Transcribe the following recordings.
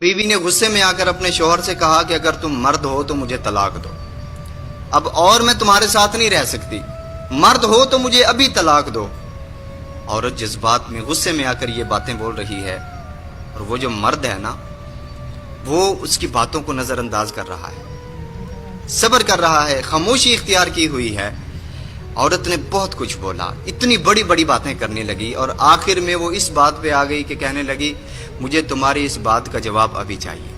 بیوی نے غصے میں آ کر اپنے شوہر سے کہا کہ اگر تم مرد ہو تو مجھے طلاق دو، اب اور میں تمہارے ساتھ نہیں رہ سکتی، مرد ہو تو مجھے ابھی طلاق دو۔ عورت جذبات میں غصے میں آ کر یہ باتیں بول رہی ہے، اور وہ جو مرد ہے نا، وہ اس کی باتوں کو نظر انداز کر رہا ہے، صبر کر رہا ہے، خاموشی اختیار کی ہوئی ہے۔ عورت نے بہت کچھ بولا، اتنی بڑی بڑی باتیں کرنے لگی، اور آخر میں وہ اس بات پہ آ گئی کہ کہنے لگی مجھے تمہاری اس بات کا جواب ابھی چاہیے،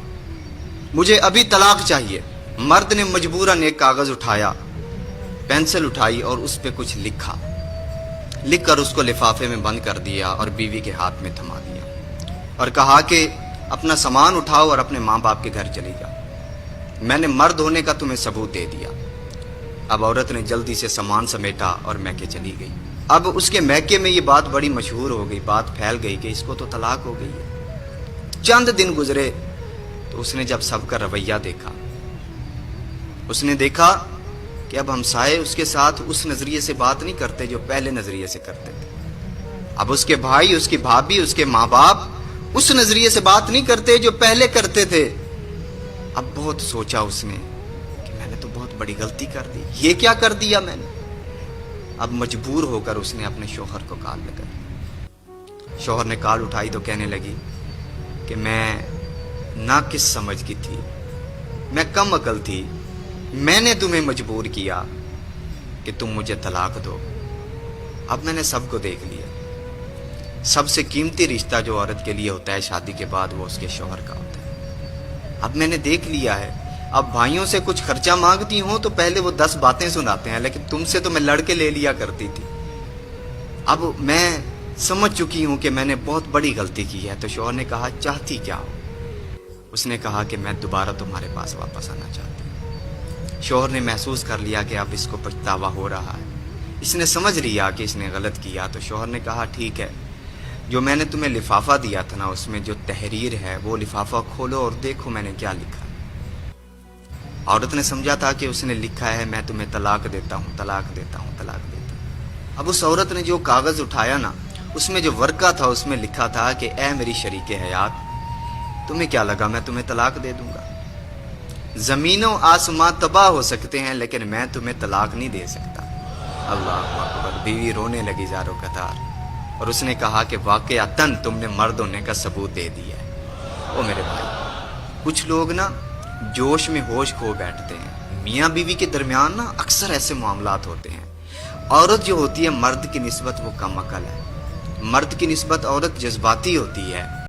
مجھے ابھی طلاق چاہیے۔ مرد نے مجبوراً ایک کاغذ اٹھایا، پینسل اٹھائی اور اس پہ کچھ لکھا، لکھ کر اس کو لفافے میں بند کر دیا اور بیوی کے ہاتھ میں تھما دیا، اور کہا کہ اپنا سامان اٹھاؤ اور اپنے ماں باپ کے گھر چلی جاؤ، میں نے مرد ہونے کا تمہیں ثبوت دے دیا۔ اب عورت نے جلدی سے سامان سمیٹا اور میکے چلی گئی۔ اب اس کے میکے میں یہ بات بڑی مشہور ہو گئی، بات پھیل گئی کہ اس کو تو طلاق ہو گئی ہے۔ چند دن گزرے تو اس نے جب سب کا رویہ دیکھا، اس نے دیکھا کہ اب ہمسائے اس کے ساتھ اس نظریے سے بات نہیں کرتے جو پہلے نظریے سے کرتے تھے، اب اس کے بھائی، اس کی بھابھی، اس کے ماں باپ اس نظریے سے بات نہیں کرتے جو پہلے کرتے تھے۔ اب بہت سوچا اس نے کہ میں نے تو بہت بڑی غلطی کر دی، یہ کیا کر دیا میں نے۔ اب مجبور ہو کر اس نے اپنے شوہر کو کال لگائی۔ شوہر نے کال اٹھائی تو کہنے لگی کہ میں ناقص سمجھ کی تھی، میں کم عقل تھی، میں نے تمہیں مجبور کیا کہ تم مجھے طلاق دو۔ اب میں نے سب کو دیکھ لیا، سب سے قیمتی رشتہ جو عورت کے لیے ہوتا ہے شادی کے بعد وہ اس کے شوہر کا ہوتا ہے۔ اب میں نے دیکھ لیا ہے، اب بھائیوں سے کچھ خرچہ مانگتی ہوں تو پہلے وہ 10 باتیں سناتے ہیں، لیکن تم سے تو میں لڑ کے لے لیا کرتی تھی۔ اب میں سمجھ چکی ہوں کہ میں نے بہت بڑی غلطی کی ہے۔ تو شوہر نے کہا چاہتی کیا ہو؟ اس نے کہا کہ میں دوبارہ تمہارے پاس واپس آنا چاہتی ہوں۔ شوہر نے محسوس کر لیا کہ اب اس کو پچھتاوا ہو رہا ہے، اس نے سمجھ لیا کہ اس نے غلط کیا۔ تو شوہر نے کہا ٹھیک ہے، جو میں نے تمہیں لفافہ دیا تھا نا، اس میں جو تحریر ہے وہ لفافہ کھولو اور دیکھو میں نے کیا لکھا۔ عورت نے سمجھا تھا کہ اس نے لکھا ہے میں تمہیں طلاق دیتا ہوں، طلاق دیتا ہوں، طلاق دیتا ہوں۔ اب اس عورت نے جو کاغذ اٹھایا نا، اس میں جو ورقہ تھا اس میں لکھا تھا کہ اے میری شریک حیات، تمہیں کیا لگا میں تمہیں طلاق دے دوں گا؟ زمین و آسمان تباہ ہو سکتے ہیں لیکن میں تمہیں طلاق نہیں دے سکتا۔ اللہ اکبر۔ بیوی رونے لگی زاروں قطار، اور اس نے کہا کہ واقعتاً تم نے مرد ہونے کا ثبوت دے دیا ہے۔ او میرے بھائی، کچھ لوگ نا جوش میں ہوش کھو بیٹھتے ہیں۔ میاں بیوی کے درمیان نا اکثر ایسے معاملات ہوتے ہیں۔ عورت جو ہوتی ہے مرد کی نسبت وہ کم عقل ہے، مرد کی نسبت عورت جذباتی ہوتی ہے۔